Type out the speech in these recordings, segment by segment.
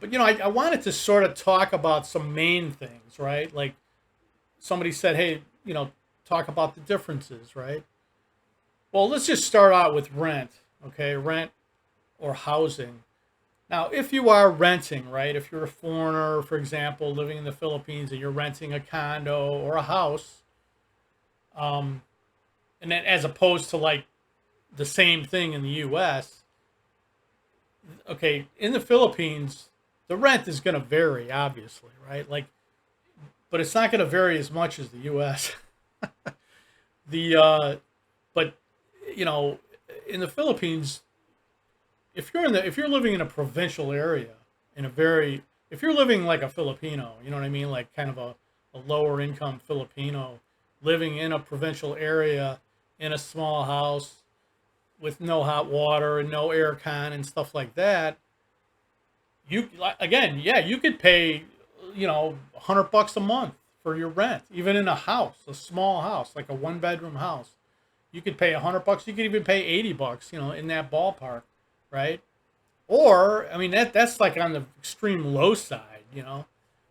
But I wanted to sort of talk about some main things, right? Like somebody said, hey, talk about the differences, right? Well, let's just start out with rent, okay? Rent or housing. Now, if you are renting, right? If you're a foreigner, for example, living in the Philippines and you're renting a condo or a house, um, and then as opposed to like the same thing in the U.S., okay, in the Philippines, the rent is going to vary, obviously, right? Like, but it's not going to vary as much as the U.S. The but you know, in the Philippines, if you're living in a provincial area, in a very if you're living like a Filipino, you know what I mean, like kind of a lower income Filipino living in a provincial area in a small house with no hot water and no air con and stuff like that, you again, yeah, you could pay, $100 a month for your rent, even in a house, a small house, like a one bedroom house. You could pay $100. You could even pay $80, in that ballpark, right? Or, I mean, that's like on the extreme low side,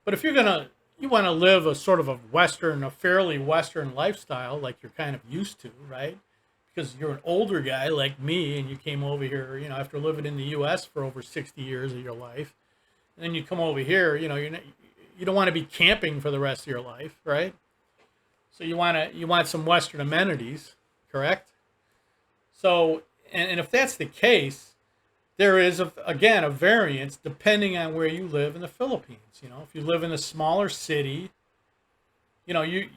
But if you want to live a sort of a fairly Western lifestyle, like you're kind of used to, right? Because you're an older guy like me, and you came over here, after living in the U.S. for over 60 years of your life, and then you come over here, you don't want to be camping for the rest of your life, right? So you want some Western amenities, correct? So, and if that's the case, there is again a variance depending on where you live in the Philippines. If you live in a smaller city, you know you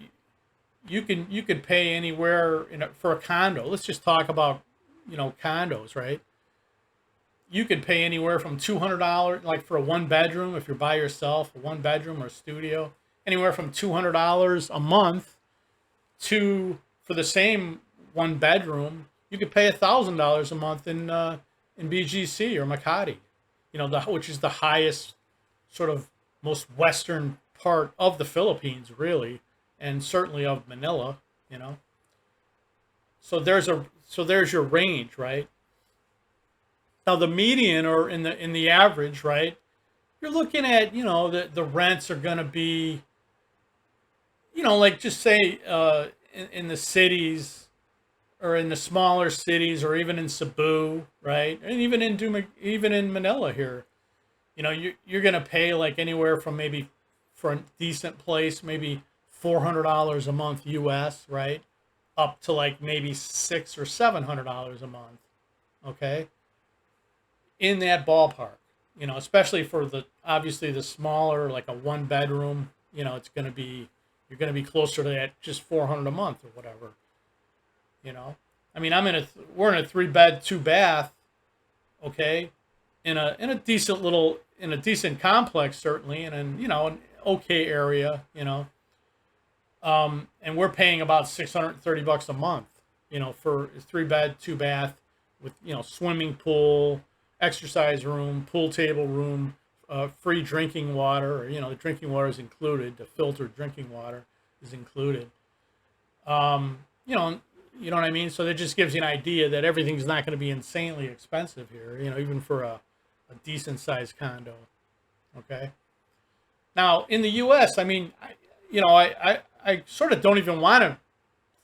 could pay anywhere for a condo. Let's just talk about condos, right? You could pay anywhere from $200, like for a one bedroom, if you're by yourself, a one bedroom or studio, anywhere from $200 a month to, for the same one bedroom, you could pay $1,000 a month in BGC or Makati, which is the highest sort of most western part of the Philippines, really, and certainly of Manila. You know, so there's your range, right? Now the median or in the average, right? You're looking at the rents are going to be like just say in the cities or in the smaller cities or even in Cebu, right? And even in Manila here, you're going to pay like anywhere from maybe for a decent place, maybe $400 a month US, right? Up to like maybe $600 or $700 a month. Okay. In that ballpark, especially for the obviously the smaller, like a one bedroom, it's going to be, you're going to be closer to that just 400 a month or whatever, you know. I mean, we're in a three bed, two bath, okay, in a decent complex, certainly, and in, an okay area, and we're paying about $630 a month, for a three bed, two bath with, swimming pool, exercise room, pool table room, free drinking water, or, the drinking water is included, the filtered drinking water is included. Um, you know, you know what I mean? So that just gives you an idea that everything's not going to be insanely expensive here, even for a decent sized condo. Okay. Now in the U.S., I mean, I sort of don't even want to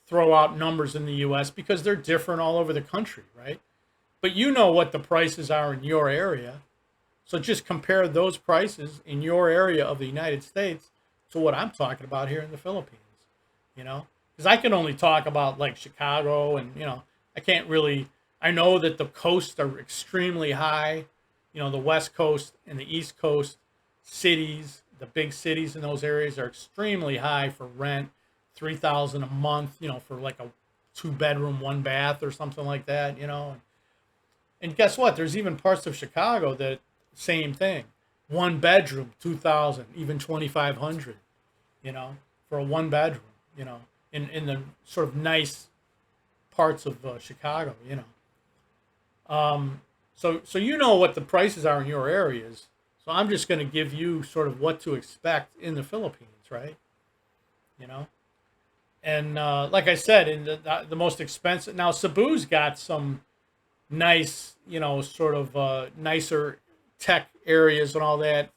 throw out numbers in the U.S. because they're different all over the country, right? But you know what the prices are in your area. So just compare those prices in your area of the United States to what I'm talking about here in the Philippines, Because I can only talk about like Chicago and, I can't really, I know that the coasts are extremely high, the West Coast and the East Coast cities, the big cities in those areas are extremely high for rent, 3,000 a month, for like a two bedroom, one bath or something like that. And guess what? There's even parts of Chicago that same thing. One bedroom, 2,000, even 2,500, for a one bedroom, in the sort of nice parts of Chicago. So you know what the prices are in your areas. So I'm just going to give you sort of what to expect in the Philippines, right? You know, and like I said, in the most expensive, now Cebu's got some nice, sort of nicer tech areas and all that,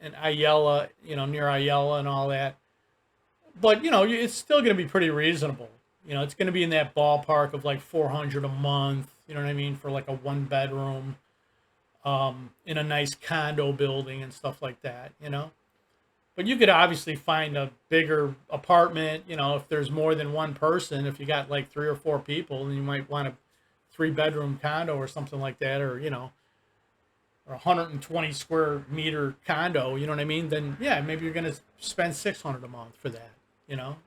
and Ayala, near Ayala and all that. But it's still going to be pretty reasonable. It's going to be in that ballpark of like 400 a month. You know what I mean, for like a one bedroom, in a nice condo building and stuff like that. But you could obviously find a bigger apartment. If there's more than one person, if you got like three or four people, then you might want a three-bedroom condo or something like that, or or 120 square meter condo. You know what I mean? Then yeah, maybe you're gonna spend 600 a month for that.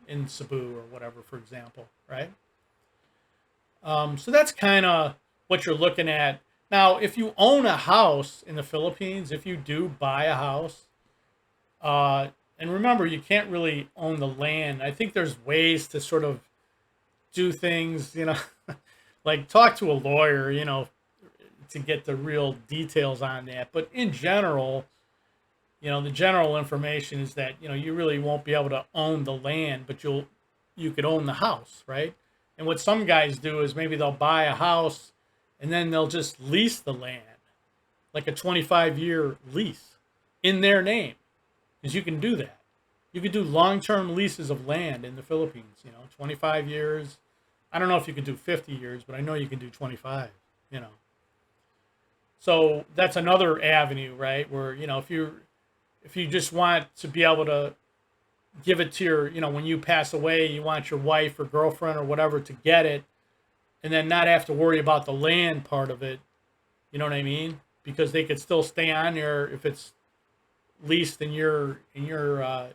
In Cebu or whatever, for example, right? So that's kind of what you're looking at. Now, if you own a house in the Philippines, if you do buy a house, and remember, you can't really own the land. I think there's ways to sort of do things, like talk to a lawyer, to get the real details on that. But in general, the general information is that, you really won't be able to own the land, but you could own the house, right? And what some guys do is maybe they'll buy a house and then they'll just lease the land, like a 25-year lease in their name. Because you can do that. You could do long-term leases of land in the Philippines, 25 years. I don't know if you can do 50 years, but I know you can do 25, So that's another avenue, right? Where, if you just want to be able to give it to your, when you pass away, you want your wife or girlfriend or whatever to get it and then not have to worry about the land part of it. You know what I mean? Because they could still stay on there if it's leased in your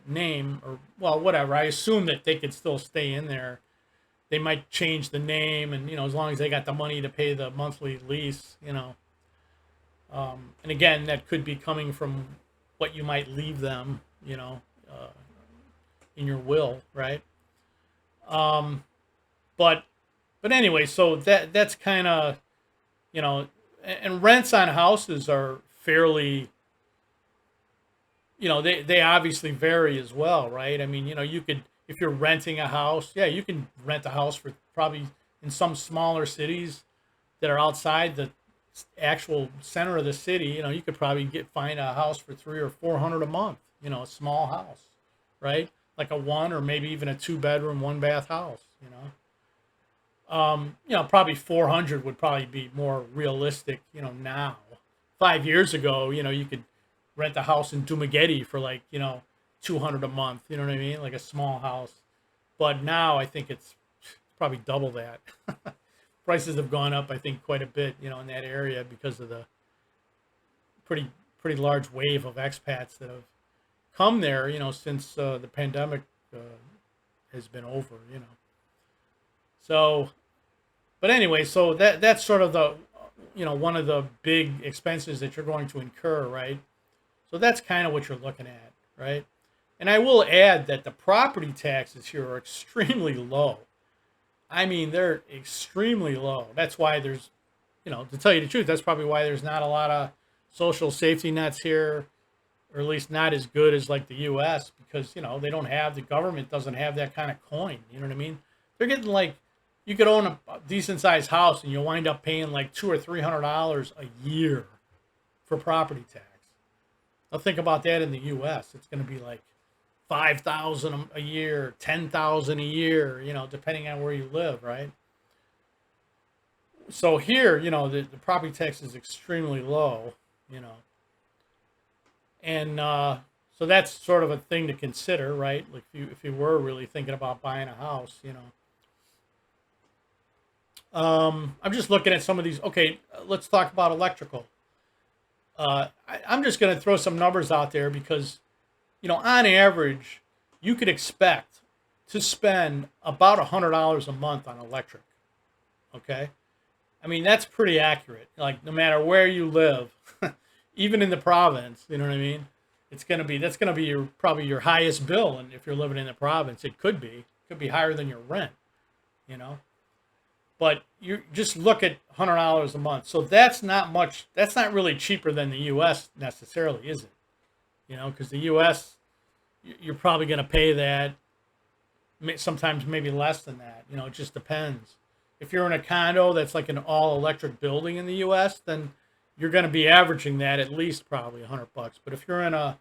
name, or well, whatever. I assume that they could still stay in there. They might change the name, and as long as they got the money to pay the monthly lease, and again, that could be coming from what you might leave them, in your will, right? But anyway, so that's kind of, and rents on houses are fairly, they obviously vary as well, right? I mean, you could, if you're renting a house, yeah, you can rent a house for probably in some smaller cities that are outside the actual center of the city. You could probably find a house for 300 or 400 a month, a small house, right? Like a one or maybe even a 2-bedroom, 1-bath house, probably 400 would probably be more realistic, now. 5 years ago, you could rent a house in Dumaguete for like, 200 a month, you know what I mean? Like a small house. But now I think it's probably double that. Prices have gone up, I think, quite a bit, in that area because of the pretty large wave of expats that have come there, since the pandemic has been over, So, but anyway, so that's sort of the, one of the big expenses that you're going to incur, right? So that's kind of what you're looking at, right? And I will add that the property taxes here are extremely low. I mean, they're extremely low. That's why there's, to tell you the truth, that's probably why there's not a lot of social safety nets here, or at least not as good as like the U.S. because, they don't have, the government doesn't have that kind of coin. You know what I mean? They're getting like, you could own a decent sized house and you'll wind up paying like $200 or $300 a year for property tax. Now think about that in the U.S. It's going to be like $5,000 a year, $10,000 a year, depending on where you live, right? So here, the property tax is extremely low, and so that's sort of a thing to consider, right? Like if you were really thinking about buying a house, I'm just looking at some of these. Okay, let's talk about electrical. I'm just going to throw some numbers out there because, on average, you could expect to spend about $100 a month on electric. Okay, I mean that's pretty accurate. Like no matter where you live, even in the province, you know what I mean. That's going to be probably your highest bill, and if you're living in the province, it could be higher than your rent, But you just look at $100 a month. So that's not much. That's not really cheaper than the U.S. necessarily, is it? Because the U.S. you're probably going to pay that. Sometimes maybe less than that. It just depends. If you're in a condo that's like an all-electric building in the U.S., then you're going to be averaging that at least probably $100. But if you're in a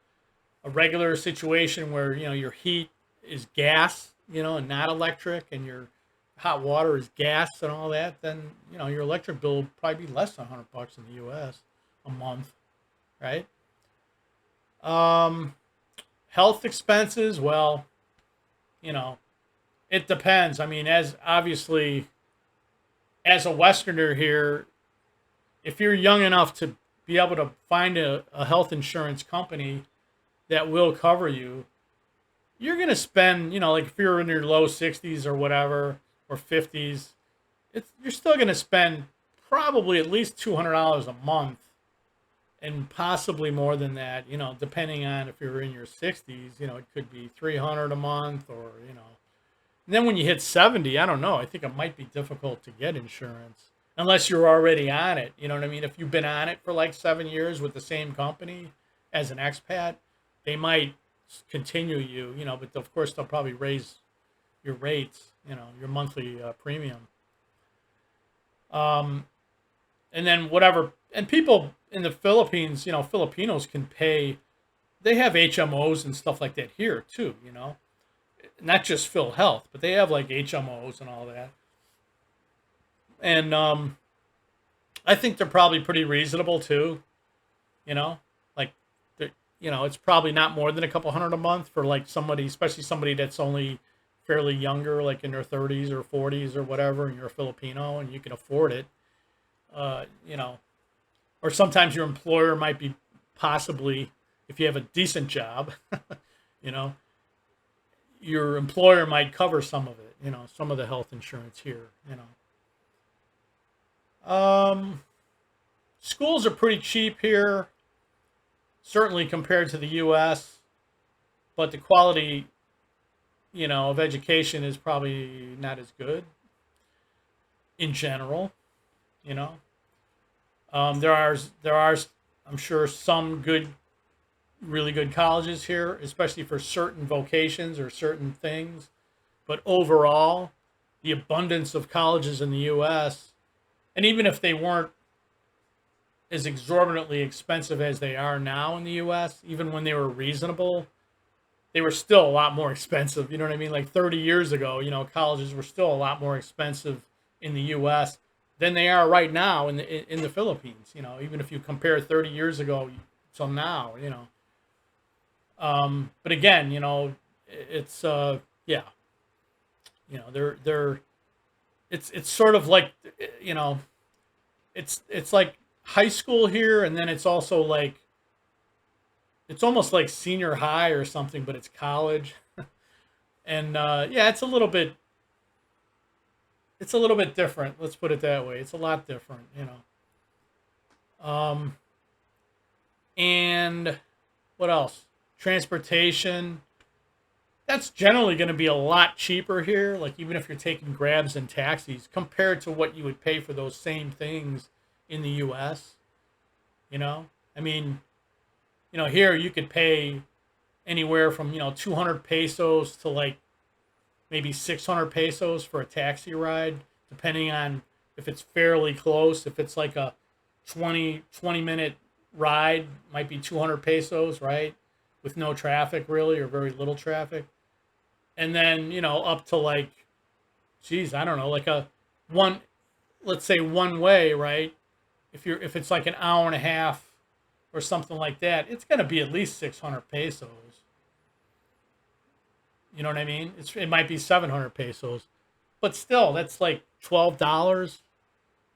regular situation where your heat is gas, and not electric, and your hot water is gas and all that, then your electric bill will probably be less than $100 in the U.S. a month, right? Um, Health expenses, well, you know, it depends. I mean, as obviously as a Westerner here, if you're young enough to be able to find a health insurance company that will cover you, you're going to spend, like if you're in your low 60s or whatever, or 50s, you're still going to spend probably at least $200 a month and possibly more than that, depending on if you're in your 60s, it could be 300 a month or, and then when you hit 70, I don't know, I think it might be difficult to get insurance unless you're already on it. You know what I mean? If you've been on it for like 7 years with the same company as an expat, they might continue you, but of course they'll probably raise your rates, your monthly premium. Um, and then whatever, and people in the Philippines, Filipinos can pay, they have HMOs and stuff like that here too, not just Phil Health, but they have like HMOs and all that. And I think they're probably pretty reasonable too, you know, like, it's probably not more than a couple hundred a month for like somebody, especially somebody that's only fairly younger, like in their 30s or 40s or whatever, and you're a Filipino and you can afford it, you know, or sometimes your employer might be possibly, if you have a decent job, you know, your employer might cover some of it, some of the health insurance here, Schools are pretty cheap here, certainly compared to the U.S., but the quality, of education is probably not as good in general, you know. There are, I'm sure, some good, really good colleges here, especially for certain vocations or certain things. But overall, the abundance of colleges in the U.S., and even if they weren't as exorbitantly expensive as they are now in the U.S., even when they were reasonable, they were still a lot more expensive. You know what I mean? Like 30 years ago, colleges were still a lot more expensive in the U.S. than they are right now in the Philippines. Even if you compare 30 years ago till now, But again, it's yeah, they're it's sort of like, you know it's like high school here, and then it's also like it's almost like senior high or something, but it's college. And yeah, it's a little bit different. Let's put it that way. It's a lot different. Um, and what else? Transportation. That's generally going to be a lot cheaper here. Like even if you're taking grabs and taxis, compared to what you would pay for those same things in the U.S. I mean, here you could pay anywhere from 200 pesos to like maybe 600 pesos for a taxi ride, depending on if it's fairly close. If it's like a 20 minute ride, might be 200 pesos, right? With no traffic really, or very little traffic. And then, up to like, geez, I don't know, like let's say one way, right? If it's like an hour and a half or something like that, it's going to be at least 600 pesos. You know what I mean? It might be 700 pesos, but still, that's like $12.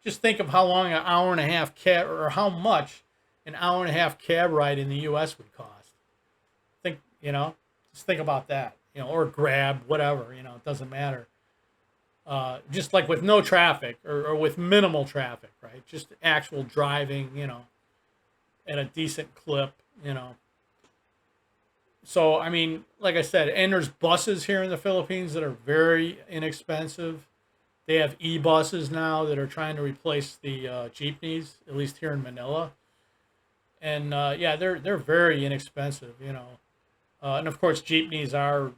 Just think of how long an hour and a half cab, or how much an hour and a half cab ride in the U.S. would cost. Think, just think about that, or Grab, whatever, it doesn't matter. Just like with no traffic, or with minimal traffic, right? Just actual driving, at a decent clip, So, I mean, like I said, and there's buses here in the Philippines that are very inexpensive. They have e-buses now that are trying to replace the jeepneys, at least here in Manila. And yeah, they're very inexpensive, and of course, jeepneys are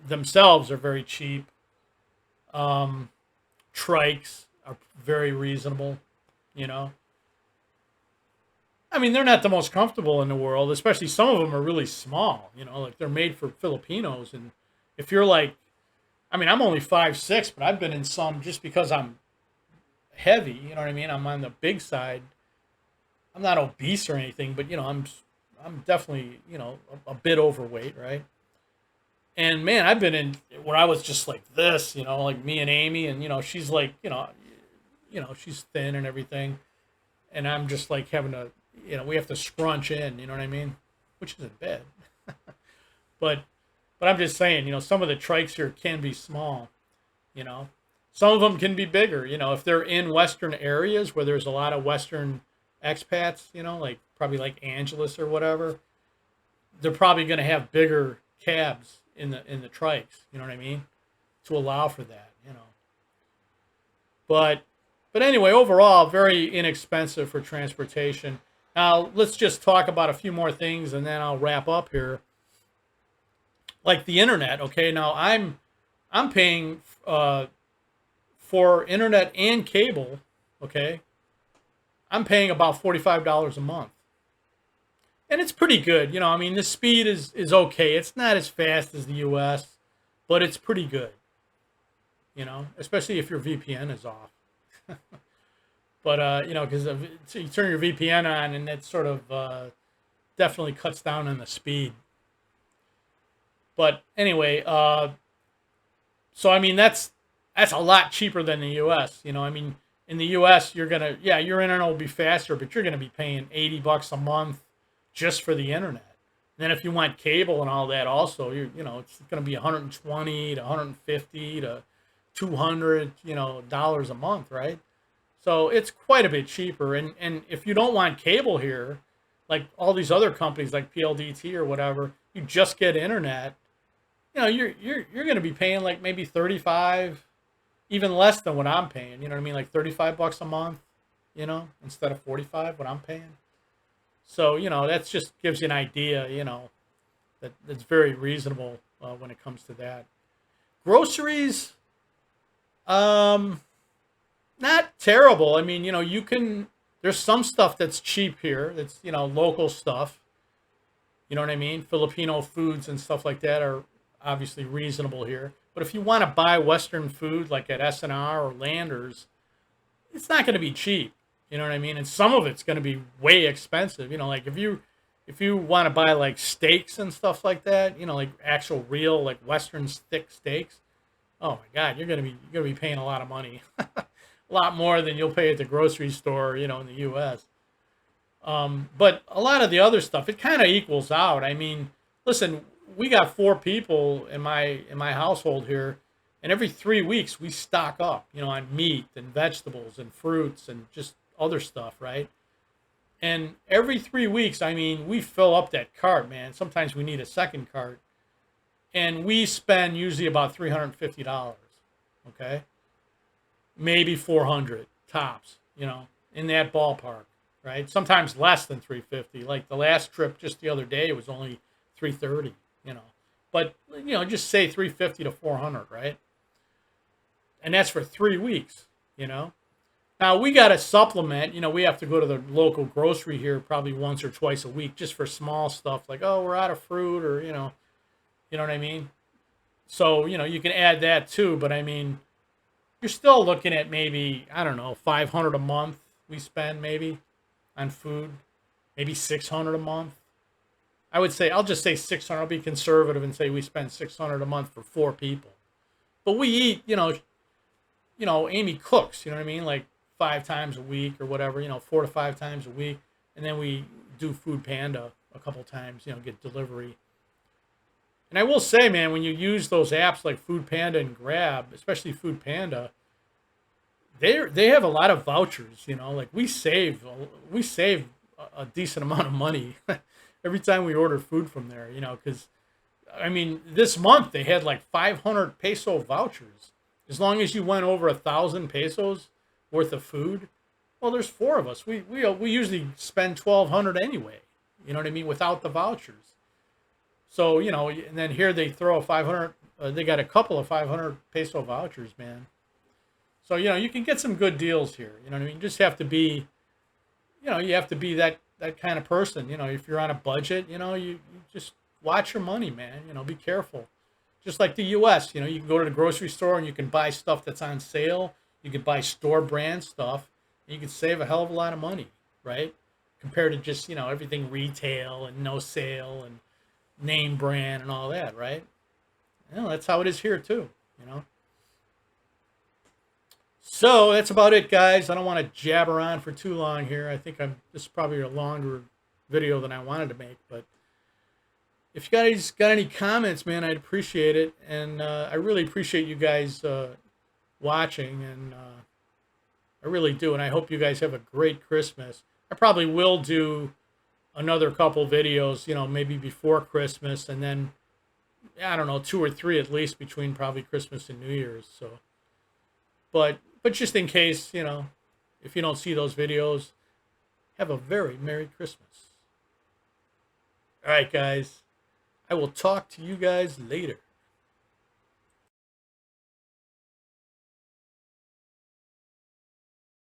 themselves are very cheap. Trikes are very reasonable, you know. I mean, they're not the most comfortable in the world, especially some of them are really small, like they're made for Filipinos. And if you're like, I mean, I'm only 5'6", but I've been in some just because I'm heavy, you know what I mean? I'm on the big side. I'm not obese or anything, but I'm definitely, a bit overweight, right? And man, I've been in where I was just like this, like me and Amy, and she's like, she's thin and everything, and I'm just like having to, we have to scrunch in, you know what I mean? Which isn't bad, but I'm just saying, some of the trikes here can be small, you know. Some of them can be bigger, if they're in Western areas where there's a lot of Western expats, like probably like Angeles or whatever, they're probably going to have bigger cabs in the trikes, you know what I mean, to allow for that. But anyway, overall, very inexpensive for transportation. Now, let's just talk about a few more things and then I'll wrap up here. Like the internet, okay? Now, I'm paying for internet and cable, okay? I'm paying about $45 a month. And it's pretty good. I mean, the speed is okay. It's not as fast as the US, but it's pretty good, especially if your VPN is off. But because so you turn your VPN on, and that sort of definitely cuts down on the speed. But anyway, so I mean that's a lot cheaper than the U.S. I mean, in the U.S. your internet will be faster, but you're gonna be paying $80 a month just for the internet. And then if you want cable and all that, also it's gonna be 120 to 150 to 200 dollars a month, right? So it's quite a bit cheaper. And if you don't want cable here, like all these other companies like PLDT or whatever, you just get internet. You're going to be paying like maybe 35, even less than what I'm paying. You know what I mean? Like $35 a month, instead of 45 what I'm paying. So, that's just gives you an idea, that's very reasonable when it comes to that. Groceries, not terrible. I mean, there's some stuff that's cheap here. That's, local stuff. You know what I mean? Filipino foods and stuff like that are obviously reasonable here. But if you want to buy Western food like at S&R or Landers, it's not going to be cheap. You know what I mean? And some of it's going to be way expensive. Like if you want to buy like steaks and stuff like that, like actual real like Western thick steaks, oh my God, you're gonna be paying a lot of money. A lot more than you'll pay at the grocery store, in the U.S. But a lot of the other stuff, it kind of equals out. I mean, listen, we got 4 people in my household here, and every 3 weeks we stock up, on meat and vegetables and fruits and just other stuff, right? And every 3 weeks, I mean, we fill up that cart, man. Sometimes we need a second cart, and we spend usually about $350. Okay, maybe 400 tops, in that ballpark, right? Sometimes less than 350. Like the last trip just the other day was only 330, But, just say 350 to 400, right? And that's for 3 weeks, Now we got to supplement, we have to go to the local grocery here probably once or twice a week just for small stuff like, oh, we're out of fruit or, you know what I mean? So, you can add that too, but I mean, you're still looking at maybe, I don't know, 500 a month we spend maybe on food, maybe 600 a month. I would say, I'll just say 600. I'll be conservative and say we spend 600 a month for 4 people. But we eat, Amy cooks, you know what I mean? Like 5 times a week or whatever, 4 to 5 times a week. And then we do Food Panda a couple times, get delivery. And I will say, man, when you use those apps like Food Panda and Grab, especially Food Panda, they have a lot of vouchers. Like we save a decent amount of money every time we order food from there. Because I mean, this month they had like 500 peso vouchers. As long as you went over 1,000 pesos worth of food, well, there's 4 of us. We usually spend 1,200 anyway. You know what I mean, without the vouchers. So, and then here they throw a 500, they got a couple of 500 peso vouchers, man. So, you can get some good deals here. You know what I mean? You just have to be, you have to be that that kind of person. You know, if you're on a budget, you just watch your money, man. Be careful. Just like the U.S., you can go to the grocery store and you can buy stuff that's on sale. You can buy store brand stuff. And you can save a hell of a lot of money, right? Compared to just, everything retail and no sale and name brand and all that, right? That's how it is here too, you know. So that's about it, guys. I don't want to jabber on for too long here. I think this is probably a longer video than I wanted to make, but if you guys got any comments, man, I'd appreciate it. And I really appreciate you guys watching, and I really do. And I hope you guys have a great Christmas. I probably will do another couple videos, maybe before Christmas, and then, I don't know, 2 or 3 at least between probably Christmas and New Year's. So, but just in case, if you don't see those videos, have a very Merry Christmas. All right, guys. I will talk to you guys later.